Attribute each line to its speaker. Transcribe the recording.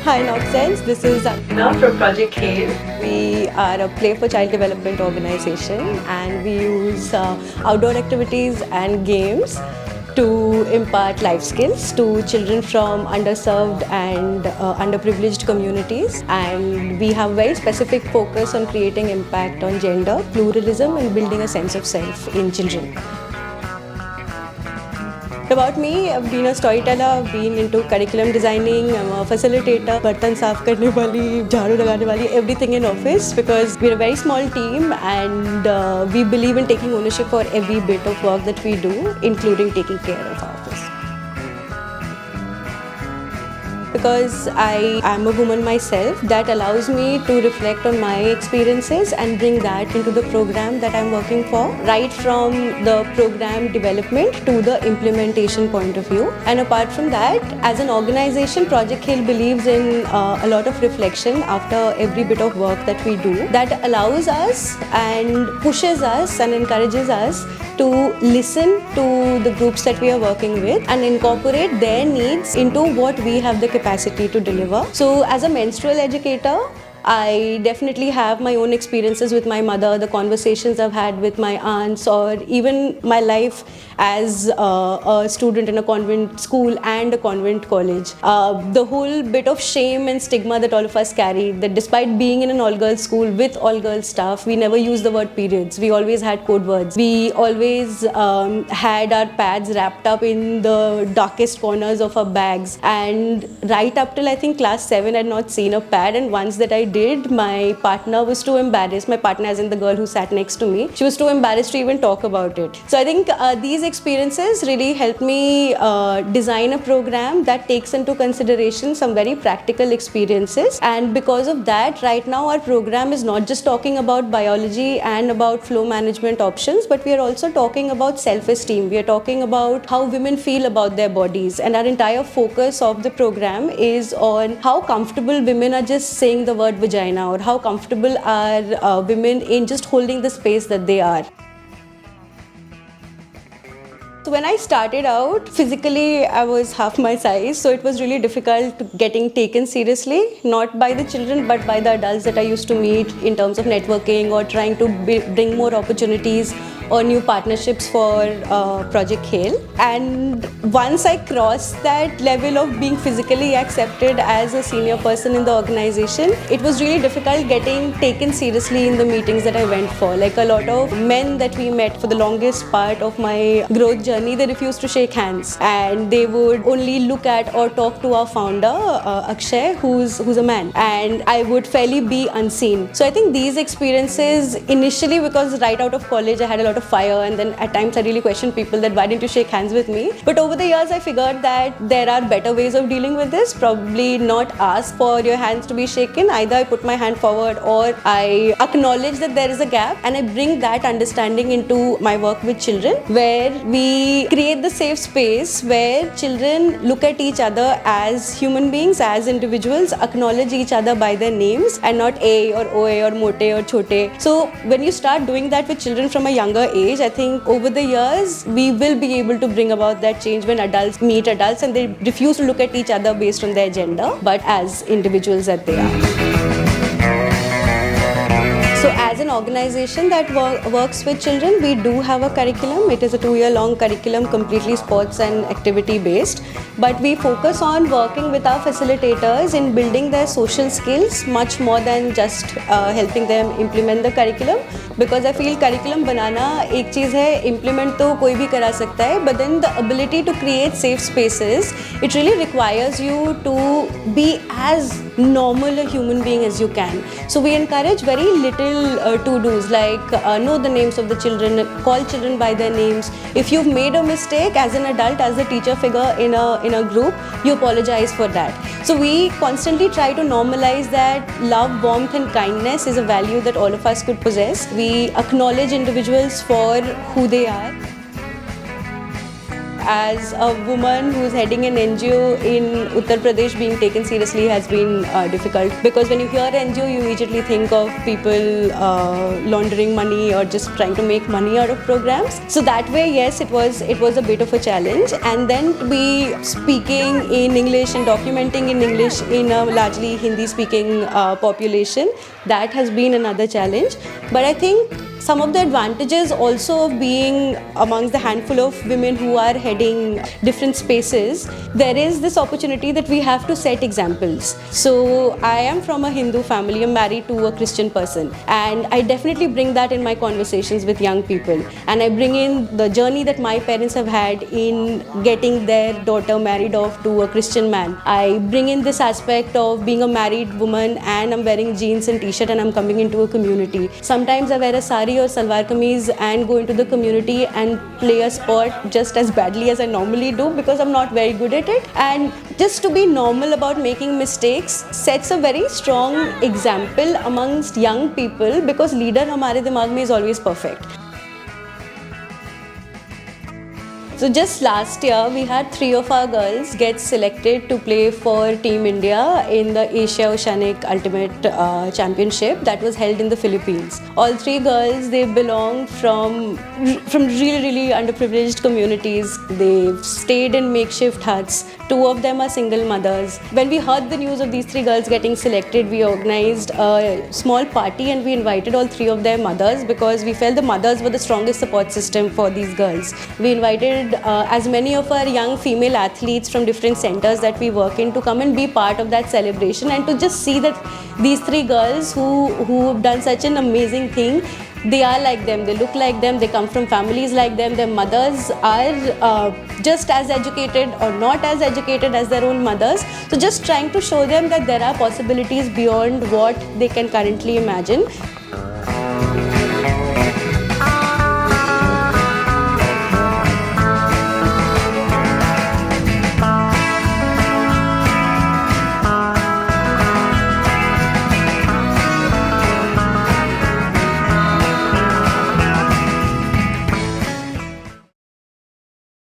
Speaker 1: Hi Noxens, this is Anna from Project Khel. We are a play for child development organization and we use outdoor activities and games to impart life skills to children from underserved and underprivileged communities, and we have very specific focus on creating impact on gender, pluralism and building a sense of self in children. About me, I've been a storyteller, I've been into curriculum designing, I'm a facilitator, बर्तन साफ करने वाली, झाड़ू लगाने वाली, everything in office because we're a very small team and we believe in taking ownership for every bit of work that we do, including taking care of our office. Because I am a woman myself, that allows me to reflect on my experiences and bring that into the program that I'm working for, right from the program development to the implementation point of view. And apart from that, as an organization, Project Khel believes in a lot of reflection after every bit of work that we do, that allows us and pushes us and encourages us to listen to the groups that we are working with and incorporate their needs into what we have the capacity to deliver. So as a menstrual educator, I definitely have my own experiences with my mother, the conversations I've had with my aunts, or even my life as a student in a convent school and a convent college. The whole bit of shame and stigma that all of us carry, that despite being in an all-girls school with all-girls staff, we never used the word periods. We always had code words. We always had our pads wrapped up in the darkest corners of our bags. And right up till I think class 7, I'd not seen a pad, and once that I did, my partner was too embarrassed. My partner, as in the girl who sat next to me, she was too embarrassed to even talk about it. So I think these experiences really helped me design a program that takes into consideration some very practical experiences. And because of that, right now our program is not just talking about biology and about flow management options, but we are also talking about self-esteem. We are talking about how women feel about their bodies, and our entire focus of the program is on how comfortable women are just saying the word vagina, or how comfortable are women in just holding the space that they are. So when I started out, physically I was half my size, so it was really difficult getting taken seriously, not by the children but by the adults that I used to meet in terms of networking or trying to bring more opportunities or new partnerships for Project Khel. And once I crossed that level of being physically accepted as a senior person in the organization, it was really difficult getting taken seriously in the meetings that I went for. Like a lot of men that we met for the longest part of my growth journey, they refused to shake hands and they would only look at or talk to our founder, Akshay, who's a man, and I would fairly be unseen. So I think these experiences initially, because right out of college I had a lot of fire, and then at times I really questioned people that why didn't you shake hands with me? But over the years I figured that there are better ways of dealing with this. Probably not ask for your hands to be shaken. Either I put my hand forward or I acknowledge that there is a gap, and I bring that understanding into my work with children, where we create the safe space where children look at each other as human beings, as individuals, acknowledge each other by their names and not A or OA or Mote or Chote. So when you start doing that with children from a younger age, I think over the years we will be able to bring about that change when adults meet adults and they refuse to look at each other based on their gender, but as individuals that they are. So as an organization that works with children, we do have a curriculum. It is a 2-year-long curriculum, completely sports and activity based. But we focus on working with our facilitators in building their social skills much more than just helping them implement the curriculum. Because I feel curriculum बनाना एक चीज़ है, implement तो कोई भी करा सकता है, but then the ability to create safe spaces, it really requires you to be as normal a human being as you can. So we encourage very little to-dos, like know the names of the children, call children by their names. If you've made a mistake as an adult, as a teacher figure in a group, you apologize for that. So we constantly try to normalize that love, warmth and kindness is a value that all of us could possess. We acknowledge individuals for who they are. as a woman who's heading an NGO in Uttar Pradesh, being taken seriously has been difficult, because when you hear NGO, you immediately think of people laundering money or just trying to make money out of programs. So that way, yes, it was a bit of a challenge. And then to be speaking in English and documenting in English in a largely Hindi-speaking population, that has been another challenge. But I think some of the advantages also of being amongst the handful of women who are heading different spaces, there is this opportunity that we have to set examples. So I am from a Hindu family, I'm married to a Christian person, and I definitely bring that in my conversations with young people. And I bring in the journey that my parents have had in getting their daughter married off to a Christian man. I bring in this aspect of being a married woman and I'm wearing jeans and t-shirt and I'm coming into a community. Sometimes I wear a sari or salwar kameez and go into the community and play a sport just as badly as I normally do, because I'm not very good at it. And just to be normal about making mistakes sets a very strong example amongst young people, because leader hamare dimag mein is always perfect. So just last year, we had 3 of our girls get selected to play for Team India in the Asia Oceanic Ultimate Championship that was held in the Philippines. All 3 girls, they belong from really underprivileged communities. They've stayed in makeshift huts. 2 of them are single mothers. When we heard the news of these 3 girls getting selected, we organized a small party and we invited all 3 of their mothers, because we felt the mothers were the strongest support system for these girls. We invited as many of our young female athletes from different centers that we work in to come and be part of that celebration, and to just see that these 3 girls who have done such an amazing thing, they are like them, they look like them, they come from families like them, their mothers are just as educated or not as educated as their own mothers. So just trying to show them that there are possibilities beyond what they can currently imagine.